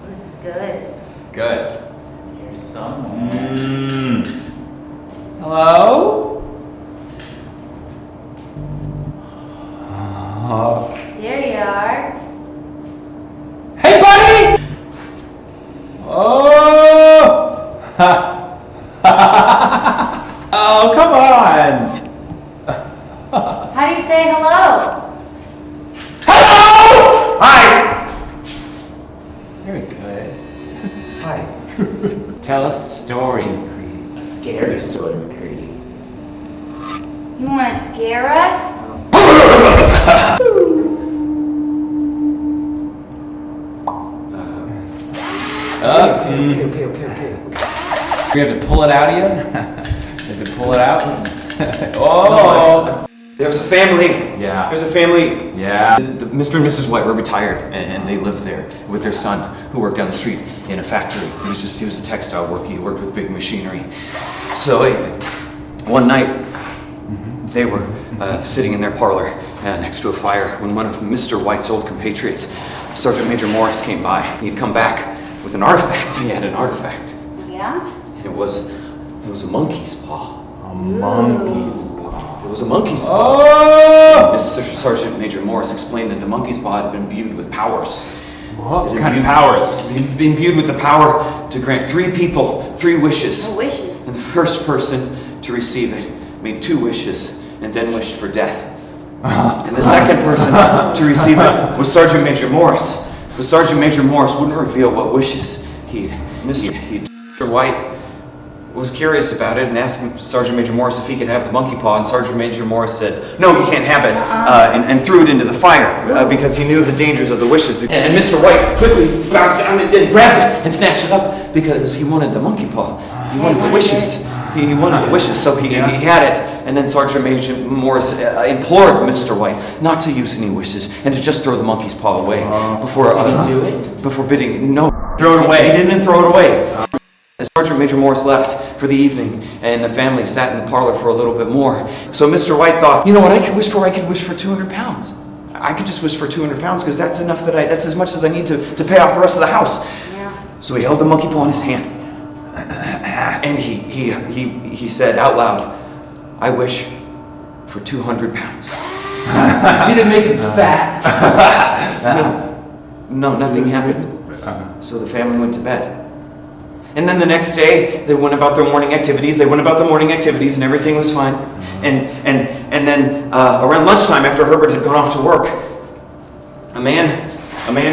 This is good. This is good. Here's someone. Hello? There you are. Hey, buddy! Oh! Oh, come on! How do you say hello? Hello! Hi! Very good. Hi. Tell us a story, McCready. A scary story, McCready. You want to scare us? Okay. We have to pull it out of you? We have to pull it out? Oh! There was a family. Yeah. There's a family. Yeah. Mr. and Mrs. White were retired, and they lived there with their son, who worked down the street in a factory. He was a textile worker. He worked with big machinery. So one night, they were sitting in their parlor next to a fire when one of Mr. White's old compatriots, Sergeant Major Morris, came by. He'd come back with an artifact. He had an artifact. Yeah? And it was a monkey's paw. A monkey's paw. It was a monkey's paw. Oh! Mr. Sergeant Major Morris explained that the monkey's paw had been imbued with powers. What It kind of imbued- powers? He'd been imbued with the power to grant 3 people 3 wishes. No wishes. And the first person to receive it made 2 wishes and then wished for death. And the second person to receive it was Sergeant Major Morris. But Sergeant Major Morris wouldn't reveal what wishes he'd. Mr. White was curious about it and asked Sergeant Major Morris if he could have the monkey paw, and Sergeant Major Morris said, "No, you can't have it," and threw it into the fire because he knew the dangers of the wishes. And Mr. White quickly bowed down and grabbed it and snatched it up because he wanted the monkey paw. He wanted the wishes. He wanted the wishes, so he had it. And then Sergeant Major Morris implored Mr. White not to use any wishes and to just throw the monkey's paw away before Did he do it? before bidding. No, Throw it away. He didn't throw it away. As Sergeant Major Morris left for the evening, and the family sat in the parlor for a little bit more. So Mr. White thought, you know what I could wish for? I could wish for 200 pounds. I could just wish for 200 pounds because that's enough that's as much as I need to pay off the rest of the house. Yeah. So he held the monkey paw in his hand, and he said out loud, I wish for 200 pounds. Did it make him fat? No, nothing happened. So the family went to bed. And then the next day, they went about their morning activities. And everything was fine. And then around lunchtime, after Herbert had gone off to work, a man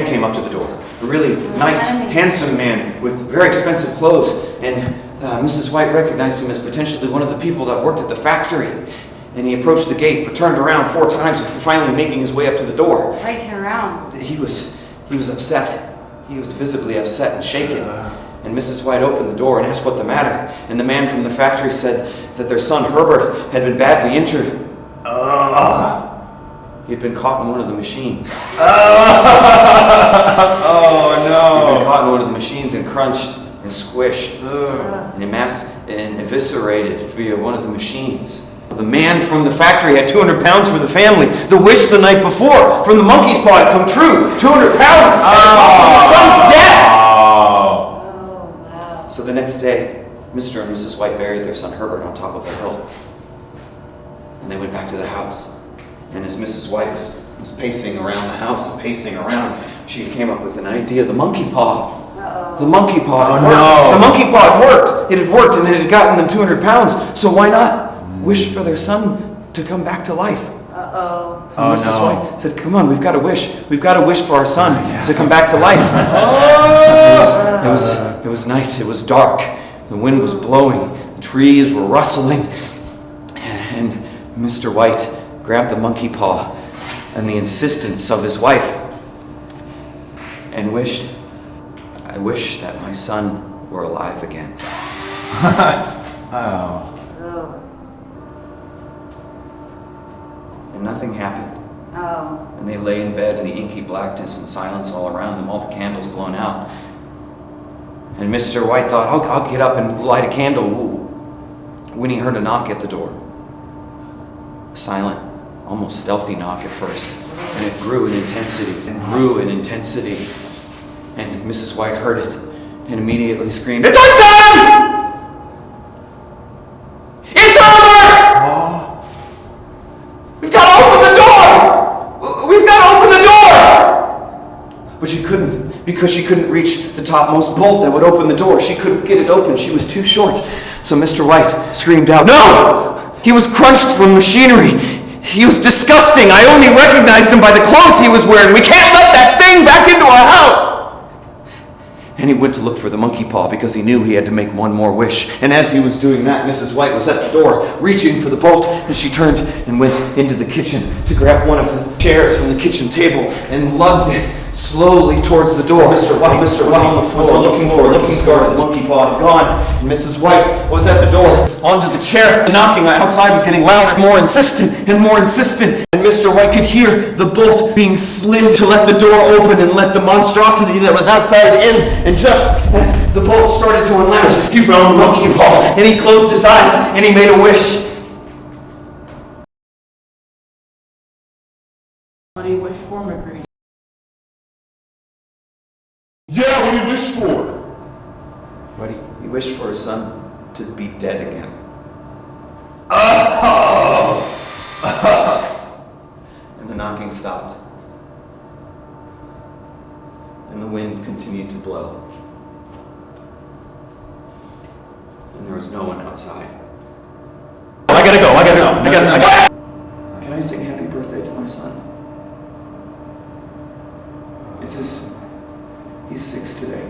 came up to the door. A really nice, handsome man with very expensive clothes. And Mrs. White recognized him as potentially one of the people that worked at the factory. And he approached the gate, but turned around 4 times before finally making his way up to the door. Why do you turn around? He was upset. He was visibly upset and shaken. And Mrs. White opened the door and asked what the matter. And the man from the factory said that their son Herbert had been badly injured. He had been caught in one of the machines. Oh He'd no! been caught in one of the machines and crunched and squished and eviscerated via one of the machines. The man from the factory had 200 pounds for the family. The wish the night before from the monkey's paw had come true. 200 pounds and the cost of the son's death. Oh. Oh, wow. So the next day, Mr. and Mrs. White buried their son Herbert on top of a hill. And they went back to the house. And as Mrs. White was pacing around the house, she came up with an idea, the monkey paw. Uh-oh. The monkey paw. Oh, had worked. no. The monkey paw had worked. It had worked and it had gotten them 200 pounds. So why not wish for their son to come back to life? Uh-oh. And Oh, Mrs. no. White said, come on, we've got to wish. We've got to wish for our son to come back to life. It was night. It was dark. The wind was blowing. The trees were rustling. And Mr. White grabbed the monkey paw and the insistence of his wife and wished, I wish that my son were alive again. Oh. Oh. And nothing happened. Oh. And they lay in bed in the inky blackness and silence all around them, all the candles blown out. And Mr. White thought, I'll get up and light a candle when he heard a knock at the door. Silent. almost stealthy knock at first, and it grew in intensity and grew in intensity. And Mrs. White heard it and immediately screamed, "It's our son! It's Homer! We've got to open the door! We've got to open the door!" But she couldn't, because she couldn't reach the topmost bolt that would open the door. She couldn't get it open. She was too short. So Mr. White screamed out, "No! He was crunched from machinery. He was disgusting. I only recognized him by the clothes he was wearing. We can't let that thing back into our house!" And he went to look for the monkey paw because he knew he had to make one more wish. And as he was doing that, Mrs. White was at the door, reaching for the bolt, and she turned and went into the kitchen to grab one of the chairs from the kitchen table and lugged it slowly towards the door. Mr. White was looking for the monkey paw had gone, and Mrs. White was at the door, onto the chair. The knocking outside was getting louder, more insistent and more insistent, and Mr. White could hear the bolt being slid to let the door open and let the monstrosity that was outside in. And just as the bolt started to unlatch, he found the monkey paw, and he closed his eyes, and he made a wish. What do you wish for, McCready? Yeah, what do you wish for? What do you... He wished for his son to be dead again. And the knocking stopped. And the wind continued to blow. And there was no one outside. I gotta go. Can I sing happy birthday to my son? He's 6 today.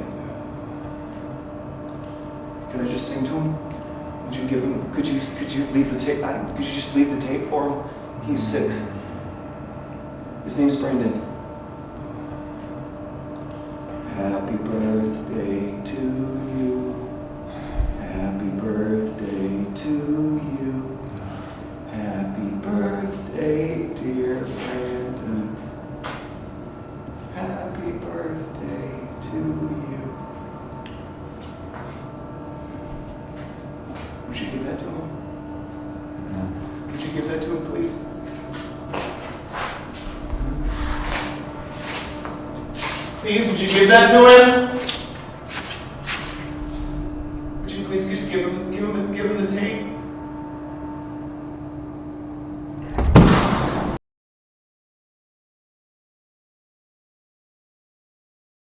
Can I just sing to him? Would you give him, could you leave the tape, could you just leave the tape for him? He's 6. His name's Brandon. Happy birthday to you. Happy birthday to you. Happy birthday, dear Brandon. Happy birthday to you. Would you give that to him? Would you give that to him, please? Please, would you give that to him? Would you please just give him the tape?